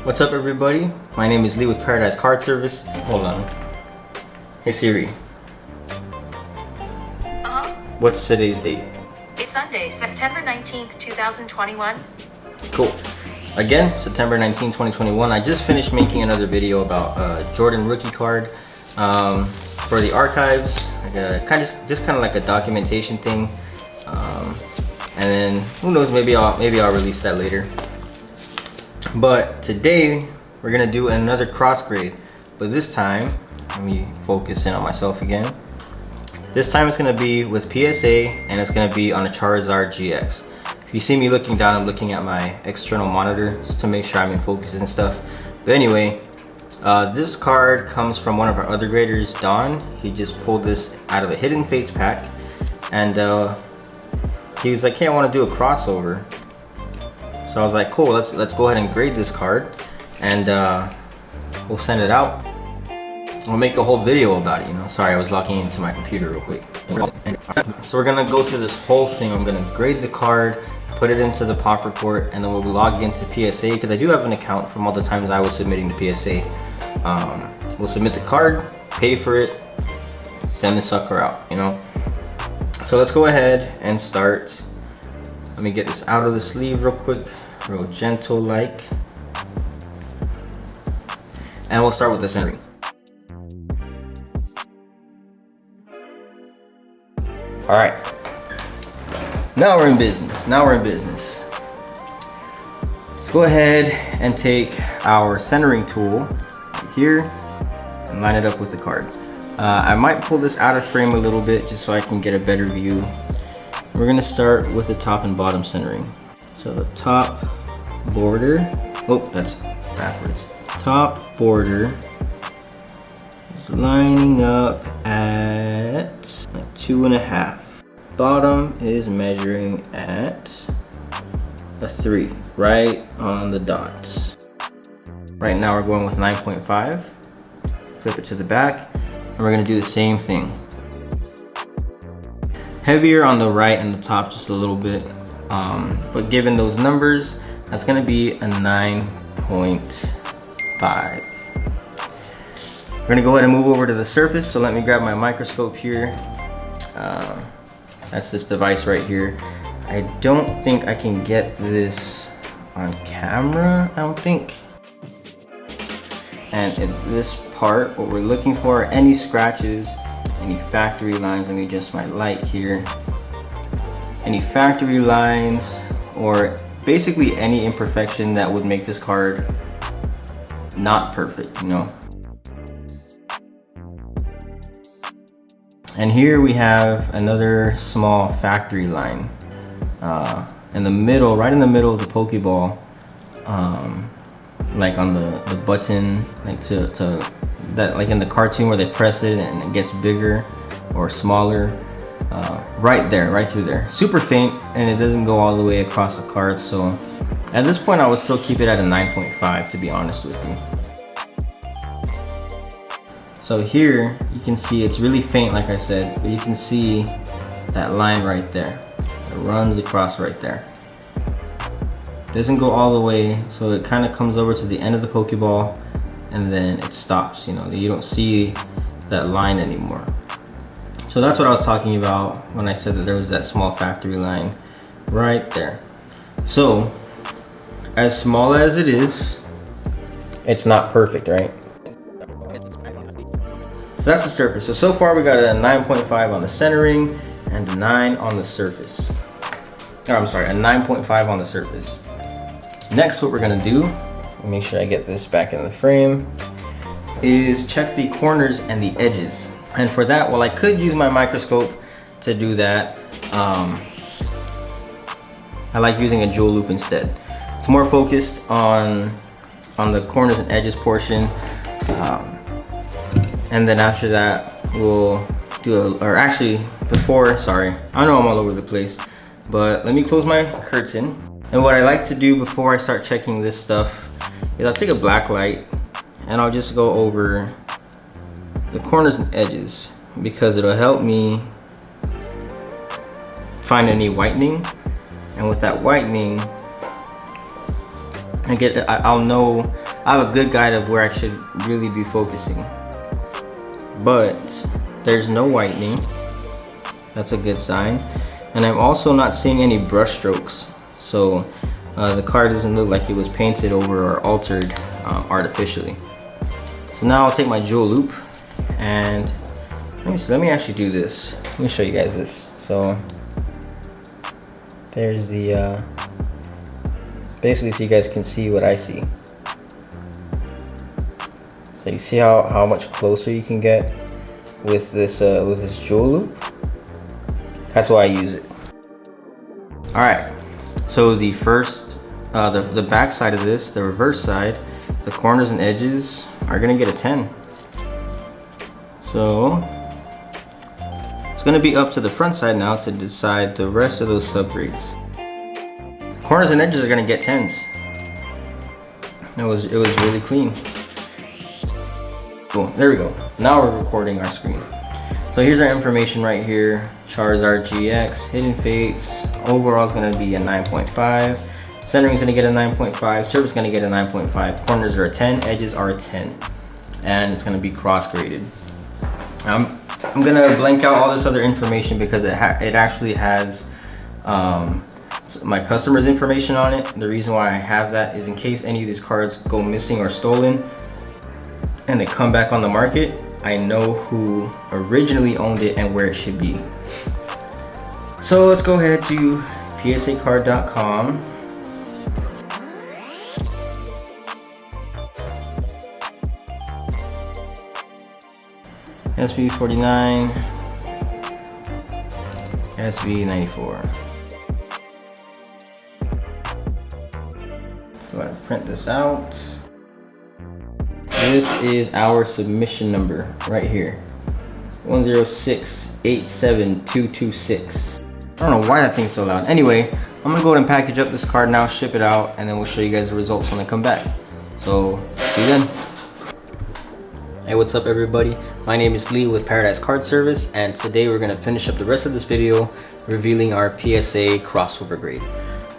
What's up, everybody? My name is Lee with Paradise Card Service. Hold on. Hey Siri. What's today's date? It's Sunday, September 19th, 2021. Cool. Again, September 19, 2021. I just finished making another video about Jordan rookie card for the archives. Like just kind of like a documentation thing. And then who knows? Maybe I'll release that later. But today we're gonna do another cross grade. But this time, let me focus in on myself again. This time it's gonna be with PSA, and it's gonna be on a Charizard GX. If you see me looking down, I'm looking at my external monitor just to make sure I'm in focus and stuff. But anyway, this card comes from one of our other graders, Don. He just pulled this out of a Hidden Fates pack, and he was like, "Hey, I want to do a crossover." So I was like, "Cool, let's go ahead and grade this card, and we'll send it out. We'll make a whole video about it." You know, sorry, I was logging into my computer real quick. So we're gonna go through this whole thing. I'm gonna grade the card, put it into the pop report, and then we'll log into PSA because I do have an account from all the times I was submitting to PSA. We'll submit the card, pay for it, send the sucker out. You know. So let's go ahead and start. Let me get this out of the sleeve real quick, real gentle like. And we'll start with the centering. All right, now we're in business. Let's go ahead and take our centering tool right here and line it up with the card. I might pull this out of frame a little bit just so I can get a better view. We're gonna start with the top and bottom centering. So the top border, oh, that's backwards. Top border is lining up at 2.5. Bottom is measuring at a 3, right on the dot. Right now we're going with 9.5. Flip it to the back, and we're gonna do the same thing. Heavier on the right and the top just a little bit, but given those numbers, that's gonna be a 9.5. We're gonna go ahead and move over to the surface, so let me grab my microscope here. That's this device right here. I don't think I can get this on camera, I don't think. And in this part, what we're looking for are any scratches, any factory lines. Let me adjust my light here. Any factory lines, or basically any imperfection that would make this card not perfect, you know. And here we have another small factory line in the middle, right in the middle of the Pokeball, like on the button, like to that, like in the cartoon where they press it and it gets bigger or smaller. Right there, right through there. Super faint, and it doesn't go all the way across the card. So at this point, I would still keep it at a 9.5, to be honest with you. So here you can see it's really faint, like I said, but you can see that line right there. It runs across right there. Doesn't go all the way, so it kind of comes over to the end of the Pokeball, and then it stops. You know, you don't see that line anymore. So that's what I was talking about when I said that there was that small factory line right there. So as small as it is, it's not perfect, right? So that's the surface. So far we got a 9.5 on the centering and a 9 on the surface. Oh, I'm sorry, a 9.5 on the surface. Next, what we're gonna do, make sure I get this back in the frame, is check the corners and the edges. And for that, well, I could use my microscope to do that. I like using a jewel loop instead. It's more focused on the corners and edges portion. And then after that, we'll do or actually before, sorry, I know I'm all over the place, but let me close my curtain. And what I like to do before I start checking this stuff is I'll take a black light and I'll just go over the corners and edges, because it'll help me find any whitening, and with that whitening I'll know I have a good guide of where I should really be focusing. But there's no whitening. That's a good sign. And I'm also not seeing any brush strokes. So the card doesn't look like it was painted over or altered artificially. So now I'll take my jewel loop and let me actually do this. Let me show you guys this. So there's the basically, so you guys can see what I see. So you see how much closer you can get with this jewel loop. That's why I use it. All right. So the first, the back side of this, the reverse side, the corners and edges are gonna get a 10. So it's gonna be up to the front side now to decide the rest of those subgrades. Corners and edges are gonna get 10s. It was really clean. Cool, there we go. Now we're recording our screen. So here's our information right here. Charizard GX, Hidden Fates, overall is gonna be a 9.5. Centering is gonna get a 9.5, surface is gonna get a 9.5, corners are a 10, edges are a 10. And it's gonna be cross graded. I'm gonna blank out all this other information because it actually has my customer's information on it. The reason why I have that is in case any of these cards go missing or stolen and they come back on the market, I know who originally owned it and where it should be. So let's go ahead to psacard.com. SB49, SB94. So I'm going to print this out. This is our submission number right here. 106-87226. I don't know why that thing's so loud. Anyway, I'm gonna go ahead and package up this card now, ship it out, and then we'll show you guys the results when they come back. So, see you then. Hey, what's up everybody? My name is Lee with Paradise Card Service, and today we're gonna finish up the rest of this video revealing our PSA crossover grade.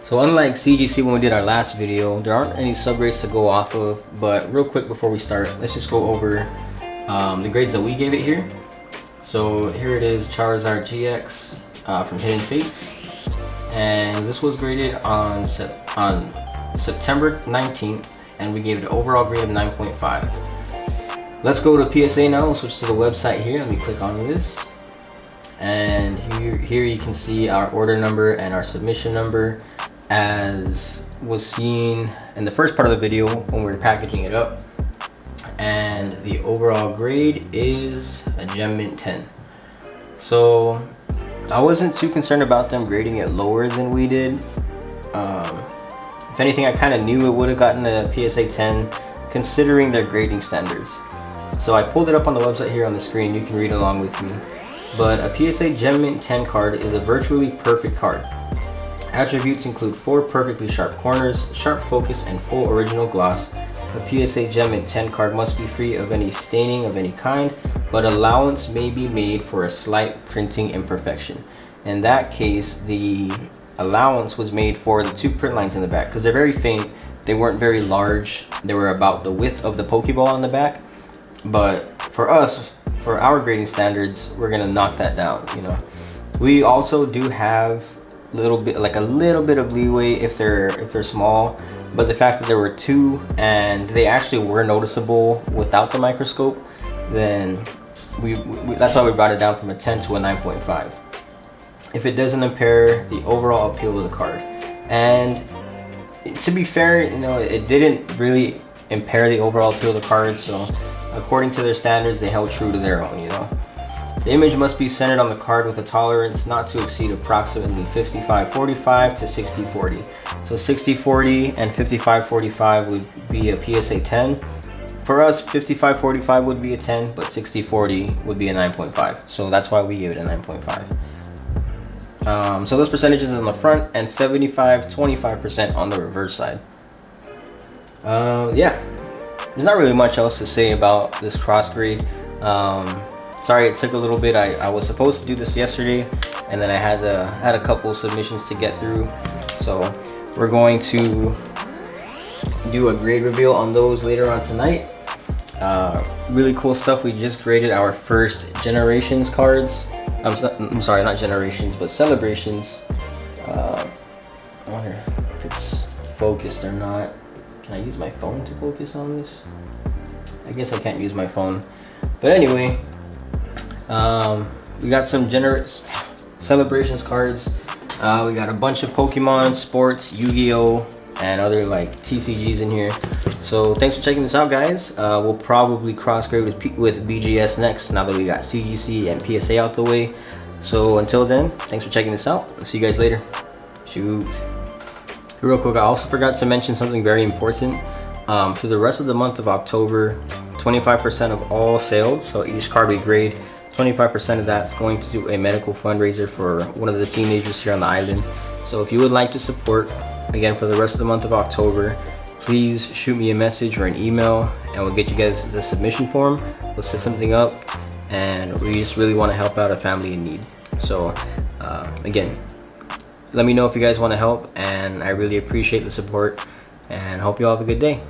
So unlike CGC when we did our last video, there aren't any subgrades to go off of, but real quick before we start, let's just go over the grades that we gave it here. So here it is, Charizard GX from Hidden Fates, and this was graded on September 19th, and we gave it an overall grade of 9.5. Let's go to PSA now. We'll switch to the website here. Let me click on this, and here you can see our order number and our submission number, as was seen in the first part of the video when we were packaging it up. And the overall grade is a Gem Mint 10. So I wasn't too concerned about them grading it lower than we did. If anything, I kind of knew it would have gotten a PSA 10 considering their grading standards. So I pulled it up on the website here on the screen. You can read along with me. But a PSA Gem Mint 10 card is a virtually perfect card. Attributes include 4 perfectly sharp corners, sharp focus, and full original gloss. A PSA Gem Mint 10 card must be free of any staining of any kind, but allowance may be made for a slight printing imperfection. In that case, the allowance was made for the 2 print lines in the back because they're very faint. They weren't very large. They were about the width of the Pokeball on the back. But for us, for our grading standards, we're gonna knock that down. You know, we also do have a little bit of leeway if they're small. But the fact that there were 2 and they actually were noticeable without the microscope, then that's why we brought it down from a 10 to a 9.5. If it doesn't impair the overall appeal of the card. And to be fair, you know, it didn't really impair the overall appeal of the card, so according to their standards, they held true to their own, you know. The image must be centered on the card with a tolerance not to exceed approximately 55-45 to 60-40. So 60-40 and 55-45 would be a PSA 10. For us, 55-45 would be a 10, but 60-40 would be a 9.5. So that's why we gave it a 9.5. So those percentages on the front and 75-25% on the reverse side. Yeah, there's not really much else to say about this cross grade. Sorry it took a little bit. I was supposed to do this yesterday, and then I had a couple submissions to get through. So we're going to do a grade reveal on those later on tonight. Really cool stuff. We just graded our first Generations cards. I'm sorry, not Generations, but Celebrations. I wonder if it's focused or not. Can I use my phone to focus on this? I guess I can't use my phone. But anyway, we got some Celebrations cards. We got a bunch of Pokemon, sports, Yu-Gi-Oh, and other like TCGs in here. So thanks for checking this out, guys. We'll probably cross grade with BGS next, now that we got CGC and PSA out the way. So until then, thanks for checking this out. I'll see you guys later. Shoot. Real quick, I also forgot to mention something very important. For the rest of the month of October, 25% of all sales, so each card we grade, 25% of that's going to do a medical fundraiser for one of the teenagers here on the island. So if you would like to support, again, for the rest of the month of October, please shoot me a message or an email and we'll get you guys the submission form. We'll set something up, and we just really want to help out a family in need. So again, let me know if you guys want to help, and I really appreciate the support and hope you all have a good day.